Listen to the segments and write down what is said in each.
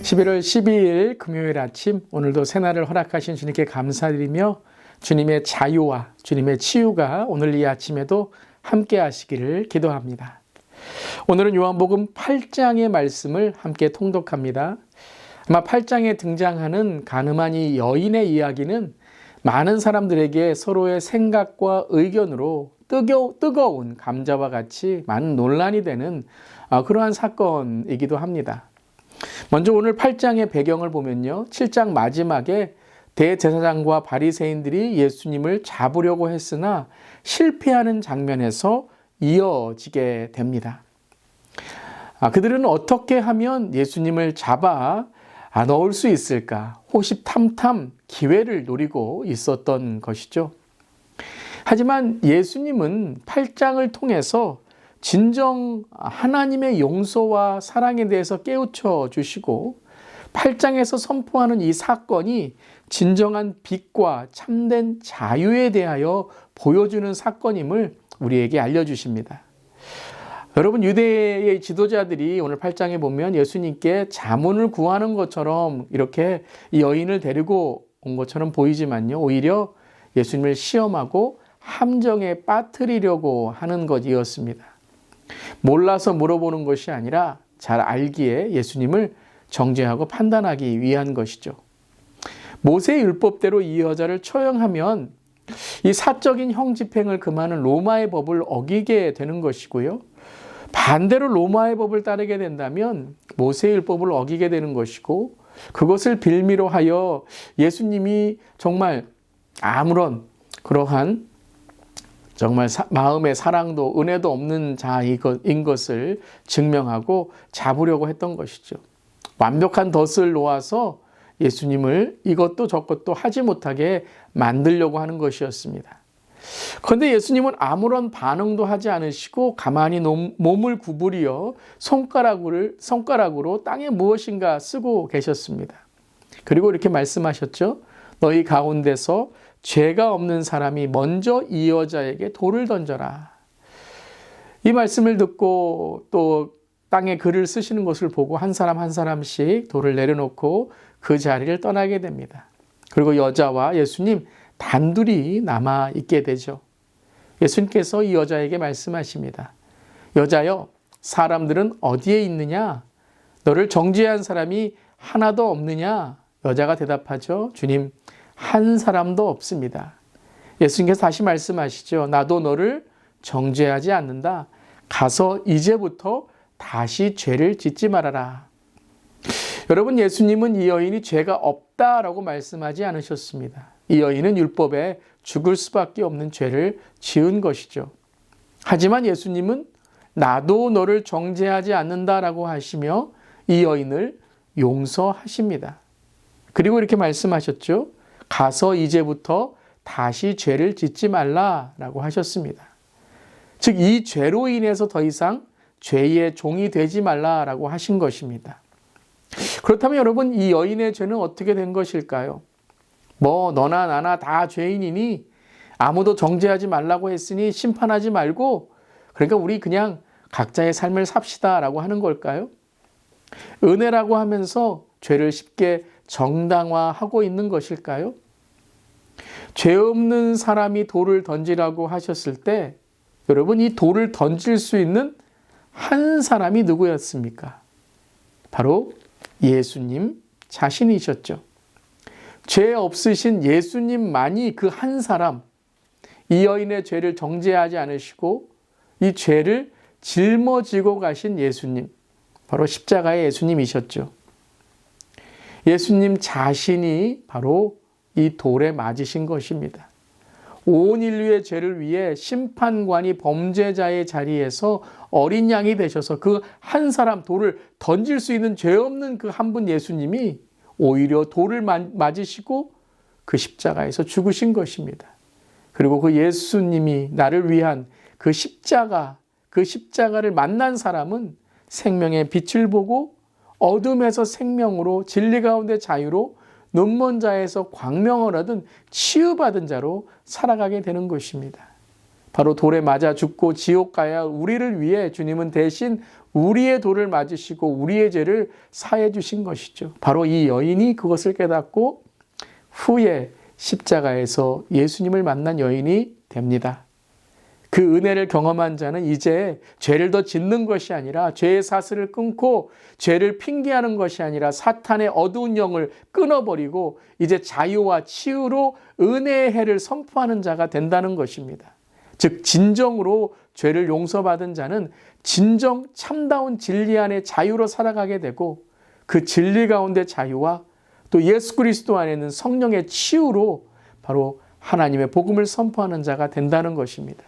11월 12일 금요일 아침, 오늘도 새날을 허락하신 주님께 감사드리며 주님의 자유와 주님의 치유가 오늘 이 아침에도 함께 하시기를 기도합니다. 오늘은 요한복음 8장의 말씀을 함께 통독합니다. 아마 8장에 등장하는 가늠한 이 여인의 이야기는 많은 사람들에게 서로의 생각과 의견으로 뜨거운 감자와 같이 많은 논란이 되는 그러한 사건이기도 합니다. 먼저 오늘 8장의 배경을 보면요, 7장 마지막에 대제사장과 바리새인들이 예수님을 잡으려고 했으나 실패하는 장면에서 이어지게 됩니다. 그들은 어떻게 하면 예수님을 잡아 넣을 수 있을까 호시탐탐 기회를 노리고 있었던 것이죠. 하지만 예수님은 8장을 통해서 진정 하나님의 용서와 사랑에 대해서 깨우쳐 주시고 8장에서 선포하는 이 사건이 진정한 빛과 참된 자유에 대하여 보여주는 사건임을 우리에게 알려주십니다. 여러분, 유대의 지도자들이 오늘 8장에 보면 예수님께 자문을 구하는 것처럼 이렇게 이 여인을 데리고 온 것처럼 보이지만요, 오히려 예수님을 시험하고 함정에 빠뜨리려고 하는 것이었습니다. 몰라서 물어보는 것이 아니라 잘 알기에 예수님을 정죄하고 판단하기 위한 것이죠. 모세의 율법대로 이 여자를 처형하면 이 사적인 형집행을 금하는 로마의 법을 어기게 되는 것이고요. 반대로 로마의 법을 따르게 된다면 모세의 율법을 어기게 되는 것이고, 그것을 빌미로 하여 예수님이 정말 아무런 그러한 정말 마음의 사랑도 은혜도 없는 자인 것을 증명하고 잡으려고 했던 것이죠. 완벽한 덫을 놓아서 예수님을 이것도 저것도 하지 못하게 만들려고 하는 것이었습니다. 그런데 예수님은 아무런 반응도 하지 않으시고 가만히 몸을 구부리어 손가락으로 땅에 무엇인가 쓰고 계셨습니다. 그리고 이렇게 말씀하셨죠. 너희 가운데서 죄가 없는 사람이 먼저 이 여자에게 돌을 던져라. 이 말씀을 듣고 또 땅에 글을 쓰시는 것을 보고 한 사람 한 사람씩 돌을 내려놓고 그 자리를 떠나게 됩니다. 그리고 여자와 예수님 단둘이 남아 있게 되죠. 예수님께서 이 여자에게 말씀하십니다. 여자여, 사람들은 어디에 있느냐? 너를 정죄한 사람이 하나도 없느냐? 여자가 대답하죠. 주님, 한 사람도 없습니다. 예수님께서 다시 말씀하시죠. 나도 너를 정죄하지 않는다. 가서 이제부터 다시 죄를 짓지 말아라. 여러분, 예수님은 이 여인이 죄가 없다라고 말씀하지 않으셨습니다. 이 여인은 율법에 죽을 수밖에 없는 죄를 지은 것이죠. 하지만 예수님은 나도 너를 정죄하지 않는다라고 하시며 이 여인을 용서하십니다. 그리고 이렇게 말씀하셨죠. 가서 이제부터 다시 죄를 짓지 말라라고 하셨습니다. 즉, 이 죄로 인해서 더 이상 죄의 종이 되지 말라라고 하신 것입니다. 그렇다면 여러분, 이 여인의 죄는 어떻게 된 것일까요? 너나 나나 다 죄인이니 아무도 정죄하지 말라고 했으니 심판하지 말고 그러니까 우리 그냥 각자의 삶을 삽시다라고 하는 걸까요? 은혜라고 하면서 죄를 쉽게 정당화하고 있는 것일까요? 죄 없는 사람이 돌을 던지라고 하셨을 때 여러분, 이 돌을 던질 수 있는 한 사람이 누구였습니까? 바로 예수님 자신이셨죠. 죄 없으신 예수님만이 그 한 사람, 이 여인의 죄를 정죄하지 않으시고 이 죄를 짊어지고 가신 예수님, 바로 십자가의 예수님이셨죠. 예수님 자신이 바로 이 돌에 맞으신 것입니다. 온 인류의 죄를 위해 심판관이 범죄자의 자리에서 어린 양이 되셔서 그 한 사람, 돌을 던질 수 있는 죄 없는 그 한 분 예수님이 오히려 돌을 맞으시고 그 십자가에서 죽으신 것입니다. 그리고 그 예수님이 나를 위한 그 십자가를 만난 사람은 생명의 빛을 보고 어둠에서 생명으로, 진리 가운데 자유로, 눈먼 자에서 광명을 얻은 치유받은 자로 살아가게 되는 것입니다. 바로 돌에 맞아 죽고 지옥 가야 우리를 위해 주님은 대신 우리의 돌을 맞으시고 우리의 죄를 사해 주신 것이죠. 바로 이 여인이 그것을 깨닫고 후에 십자가에서 예수님을 만난 여인이 됩니다. 그 은혜를 경험한 자는 이제 죄를 더 짓는 것이 아니라 죄의 사슬을 끊고 죄를 핑계하는 것이 아니라 사탄의 어두운 영을 끊어버리고 이제 자유와 치유로 은혜의 해를 선포하는 자가 된다는 것입니다. 즉 진정으로 죄를 용서받은 자는 진정 참다운 진리 안에 자유로 살아가게 되고 그 진리 가운데 자유와 또 예수 그리스도 안에 있는 성령의 치유로 바로 하나님의 복음을 선포하는 자가 된다는 것입니다.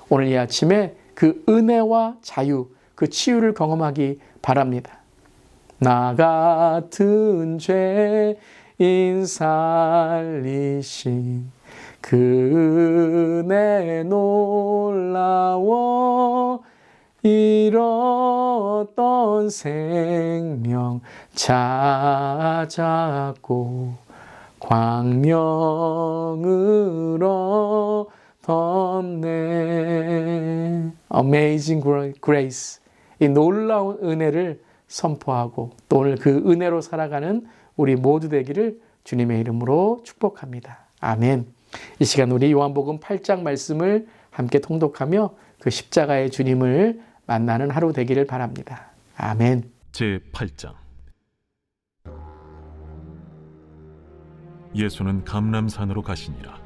오늘 이 아침에 그 은혜와 자유, 그 치유를 경험하기 바랍니다. 나 같은 죄인 살리신 그 은혜 놀라워 잃었던 생명 찾았고 광명으로 덮네. Amazing Grace, 이 놀라운 은혜를 선포하고 또 오늘 그 은혜로 살아가는 우리 모두 되기를 주님의 이름으로 축복합니다. 아멘. 이 시간 우리 요한복음 8장 말씀을 함께 통독하며 그 십자가의 주님을 만나는 하루 되기를 바랍니다. 아멘. 제8장. 예수는 감람산으로 가시니라.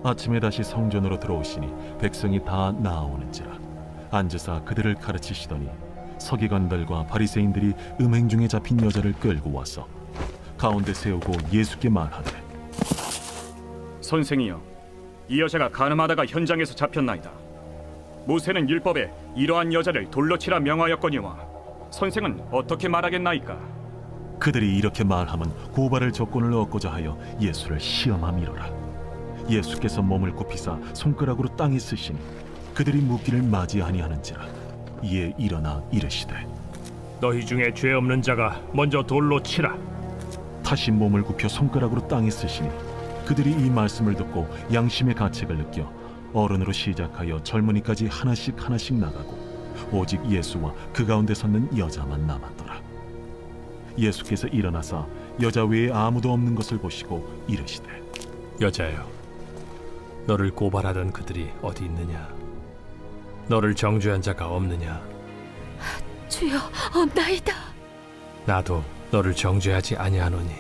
아침에 다시 성전으로 들어오시니 백성이 다 나아오는지라. 앉으사 그들을 가르치시더니 서기관들과 바리새인들이 음행 중에 잡힌 여자를 끌고 와서 가운데 세우고 예수께 말하되, 선생이여, 이 여자가 간음하다가 현장에서 잡혔나이다. 모세는 율법에 이러한 여자를 돌로 치라 명하였거니와 선생은 어떻게 말하겠나이까? 그들이 이렇게 말하면 고발할 조건을 얻고자 하여 예수를 시험함이로라. 예수께서 몸을 굽히사 손가락으로 땅에 쓰시니 그들이 묻기를 맞이 아니하는지라. 이에 일어나 이르시되, 너희 중에 죄 없는 자가 먼저 돌로 치라. 다시 몸을 굽혀 손가락으로 땅에 쓰시니 그들이 이 말씀을 듣고 양심의 가책을 느껴 어른으로 시작하여 젊은이까지 하나씩 나가고 오직 예수와 그 가운데 섰는 여자만 남았더라. 예수께서 일어나사 여자 외에 아무도 없는 것을 보시고 이르시되, 여자여, 너를 고발하던 그들이 어디 있느냐? 너를 정죄한 자가 없느냐? 주여, 없나이다. 나도 너를 정죄하지 아니하노니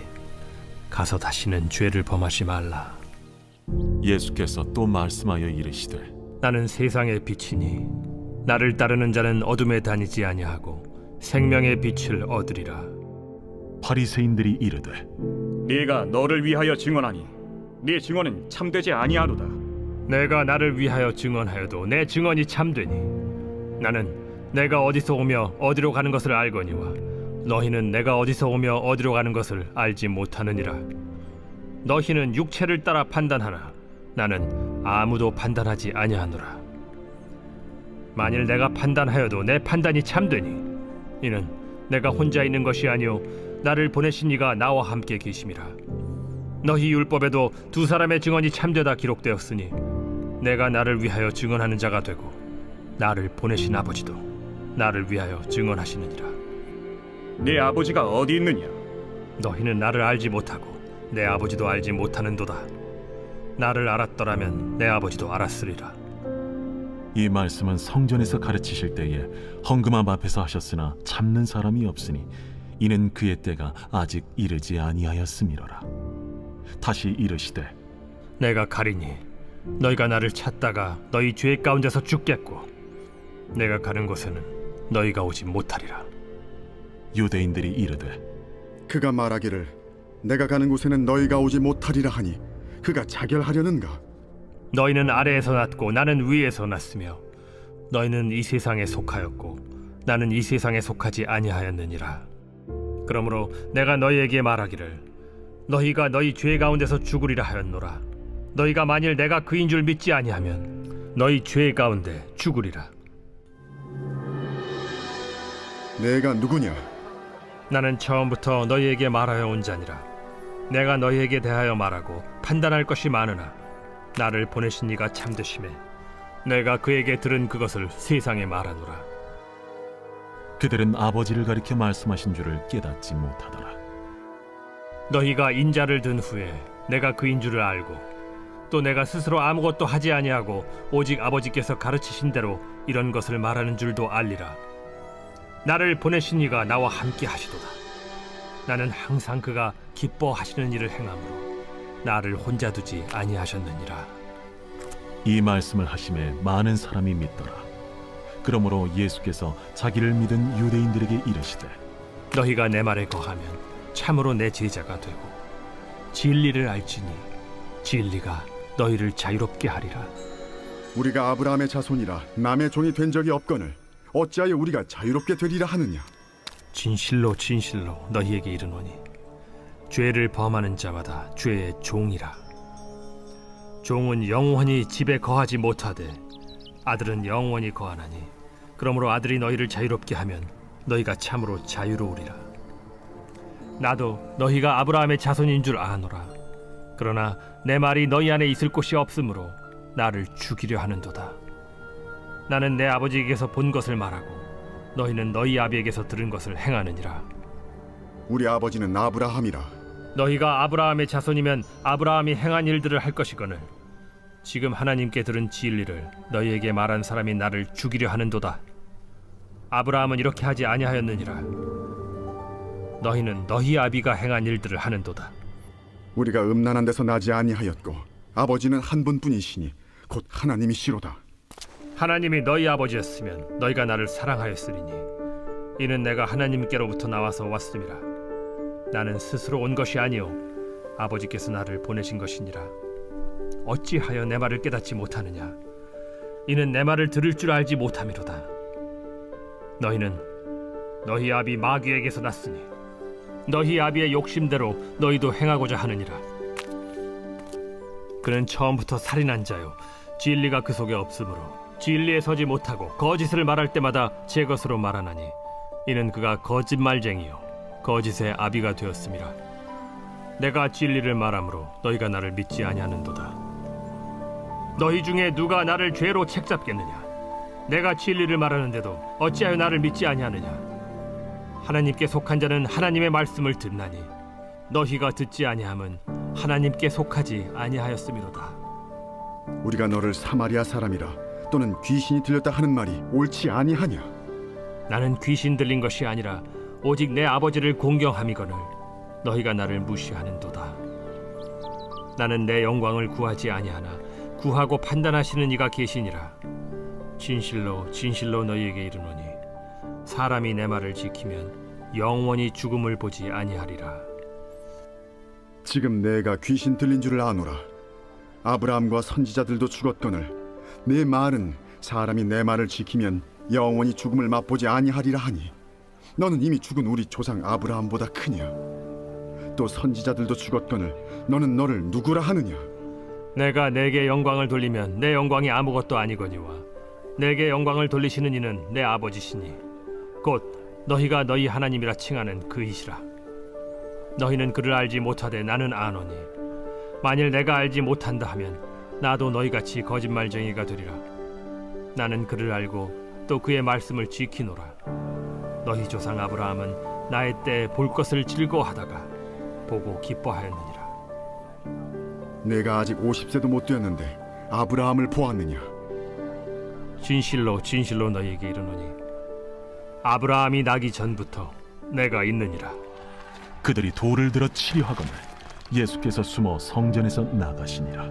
가서 다시는 죄를 범하지 말라. 예수께서 또 말씀하여 이르시되, 나는 세상의 빛이니 나를 따르는 자는 어둠에 다니지 아니하고 생명의 빛을 얻으리라. 바리새인들이 이르되, 네가 너를 위하여 증언하니 네 증언은 참되지 아니하로다. 내가 나를 위하여 증언하여도 내 증언이 참되니 나는 내가 어디서 오며 어디로 가는 것을 알거니와 너희는 내가 어디서 오며 어디로 가는 것을 알지 못하느니라. 너희는 육체를 따라 판단하나 나는 아무도 판단하지 아니하노라. 만일 내가 판단하여도 내 판단이 참되니 이는 내가 혼자 있는 것이 아니요 나를 보내신 이가 나와 함께 계심이라. 너희 율법에도 두 사람의 증언이 참되다 기록되었으니 내가 나를 위하여 증언하는 자가 되고 나를 보내신 아버지도 나를 위하여 증언하시느니라. 네 아버지가 어디 있느냐? 너희는 나를 알지 못하고 내 아버지도 알지 못하는도다. 나를 알았더라면 내 아버지도 알았으리라. 이 말씀은 성전에서 가르치실 때에 헌금함 앞에서 하셨으나 참는 사람이 없으니 이는 그의 때가 아직 이르지 아니하였음이로라. 다시 이르시되, 내가 가리니 너희가 나를 찾다가 너희 죄 가운데서 죽겠고 내가 가는 곳에는 너희가 오지 못하리라. 유대인들이 이르되, 그가 말하기를 내가 가는 곳에는 너희가 오지 못하리라 하니 그가 자결하려는가? 너희는 아래에서 났고 나는 위에서 났으며 너희는 이 세상에 속하였고 나는 이 세상에 속하지 아니하였느니라. 그러므로 내가 너희에게 말하기를 너희가 너희 죄 가운데서 죽으리라 하였노라. 너희가 만일 내가 그인 줄 믿지 아니하면 너희 죄 가운데 죽으리라. 내가 누구냐? 나는 처음부터 너희에게 말하여 온 자니라. 내가 너희에게 대하여 말하고 판단할 것이 많으나 나를 보내신 이가 참되심에 내가 그에게 들은 그것을 세상에 말하노라. 그들은 아버지를 가리켜 말씀하신 줄을 깨닫지 못하더라. 너희가 인자를 든 후에 내가 그인 줄을 알고 또 내가 스스로 아무것도 하지 아니하고 오직 아버지께서 가르치신 대로 이런 것을 말하는 줄도 알리라. 나를 보내신 이가 나와 함께 하시도다. 나는 항상 그가 기뻐하시는 일을 행함으로 나를 혼자 두지 아니하셨느니라. 이 말씀을 하심에 많은 사람이 믿더라. 그러므로 예수께서 자기를 믿은 유대인들에게 이르시되 너희가 내 말에 거하면 참으로 내 제자가 되고 진리를 알지니 진리가 너희를 자유롭게 하리라. 우리가 아브라함의 자손이라 남의 종이 된 적이 없거늘 어찌하여 우리가 자유롭게 되리라 하느냐? 진실로 진실로 너희에게 이르노니 죄를 범하는 자마다 죄의 종이라. 종은 영원히 집에 거하지 못하되 아들은 영원히 거하나니 그러므로 아들이 너희를 자유롭게 하면 너희가 참으로 자유로우리라. 나도 너희가 아브라함의 자손인 줄 아노라. 그러나 내 말이 너희 안에 있을 곳이 없으므로 나를 죽이려 하는도다. 나는 내 아버지에게서 본 것을 말하고 너희는 너희 아비에게서 들은 것을 행하느니라. 우리 아버지는 아브라함이라. 너희가 아브라함의 자손이면 아브라함이 행한 일들을 할 것이거늘 지금 하나님께 들은 진리를 너희에게 말한 사람이 나를 죽이려 하는도다. 아브라함은 이렇게 하지 아니하였느니라. 너희는 너희 아비가 행한 일들을 하는도다. 우리가 음란한 데서 나지 아니하였고 아버지는 한 분뿐이시니 곧 하나님이시로다. 하나님이 너희 아버지였으면 너희가 나를 사랑하였으리니 이는 내가 하나님께로부터 나와서 왔음이라. 나는 스스로 온 것이 아니요 아버지께서 나를 보내신 것이니라. 어찌하여 내 말을 깨닫지 못하느냐? 이는 내 말을 들을 줄 알지 못함이로다. 너희는 너희 아비 마귀에게서 났으니 너희 아비의 욕심대로 너희도 행하고자 하느니라. 그는 처음부터 살인한 자요 진리가 그 속에 없으므로 진리에 서지 못하고 거짓을 말할 때마다 제 것으로 말하나니 이는 그가 거짓말쟁이요 거짓의 아비가 되었음이라. 내가 진리를 말함으로 너희가 나를 믿지 아니하는도다. 너희 중에 누가 나를 죄로 책잡겠느냐? 내가 진리를 말하는데도 어찌하여 나를 믿지 아니하느냐? 하나님께 속한 자는 하나님의 말씀을 듣나니 너희가 듣지 아니함은 하나님께 속하지 아니하였음이로다. 우리가 너를 사마리아 사람이라 또는 귀신이 들렸다 하는 말이 옳지 아니하냐? 나는 귀신 들린 것이 아니라 오직 내 아버지를 공경함이거늘 너희가 나를 무시하는도다. 나는 내 영광을 구하지 아니하나 구하고 판단하시는 이가 계시니라. 진실로 진실로 너희에게 이르노니 사람이 내 말을 지키면 영원히 죽음을 보지 아니하리라. 지금 내가 귀신 들린 줄을 아노라. 아브라함과 선지자들도 죽었거늘 내 말은 사람이 내 말을 지키면 영원히 죽음을 맛보지 아니하리라 하니 너는 이미 죽은 우리 조상 아브라함보다 크냐? 또 선지자들도 죽었거늘 너는 너를 누구라 하느냐? 내가 내게 영광을 돌리면 내 영광이 아무것도 아니거니와 내게 영광을 돌리시는 이는 내 아버지시니 곧 너희가 너희 하나님이라 칭하는 그이시라. 너희는 그를 알지 못하되 나는 아노니 만일 내가 알지 못한다 하면 나도 너희같이 거짓말쟁이가 되리라. 나는 그를 알고 또 그의 말씀을 지키노라. 너희 조상 아브라함은 나의 때에 볼 것을 즐거워하다가 보고 기뻐하였느니라. 내가 아직 50세도 못 되었는데 아브라함을 보았느냐? 진실로 진실로 너희에게 이르노니 아브라함이 나기 전부터 내가 있느니라. 그들이 돌을 들어 치려 하거늘 예수께서 숨어 성전에서 나가시니라.